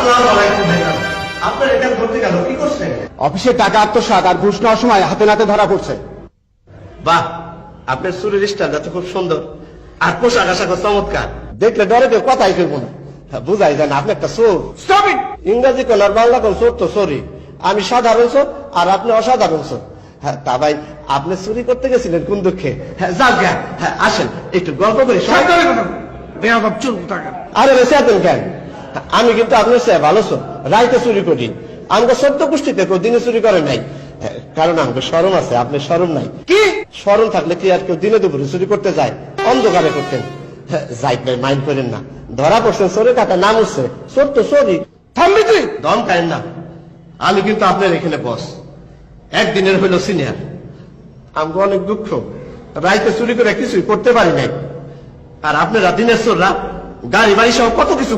আসসালামু আলাইকুম ভাইজান। আপনার এখানে ধরতে গেল কি করছেন? অফিসে টাকা আত্মসাৎ আর ঘুষ নেওয়ার সময় হাতে নাতে ধরা পড়ছে। বাহ, আপনার চুরির স্টাইলটা তো খুব সুন্দর, আর পোশাক আশাক চমৎকার। দেখলে ডরে কেউ কথাই করবো না। বুঝাই যায় না আপনি একটা চোর। Stop it. ইংরেজি কোন আর বাংলা কোন চোর তো চোরই। আমি সাধারণ চোর আর আপনি অসাধারণ চোর। হ্যাঁ তা ভাই, আপনি চুরি করতে গেছিলেন কোন দুঃখে? হ্যাঁ যাক গে, হ্যাঁ আসেন একটু গল্প করি। সাবধানে কথা বল। বেয়াদব চুর কোথাকার। আরে বেশি আতেন কেন? আমি কিন্তু আপনার চেয়ে ভালো চোর, রাইতে চুরি করি। আমাকে সত্য গোষ্ঠীতে কেউ দিনে চুরি করে নাই, কারণ আমাকে শরম আছে, আপনি শরম নাই। কি শরম থাকলে কি আর কেউ দিনে দুপুরে চুরি করতে যায়? অন্ধকারে করতেন। যাই ভাই, মাইন্ড করেন না, ধরা পড়ছেন চোরের কাটা নাম উঠছে, চোর তো চোরই। থামবি তুই? দম খায়েন না, আমি কিন্তু আপনার এখানে বস, একদিনের হইল সিনিয়র। আমাকে অনেক দুঃখ, রাইতে চুরি করে কিছুই করতে পারি নাই। আর আপনারা দিনের চোররা গাড়ি বাড়ি সহ কত কিছু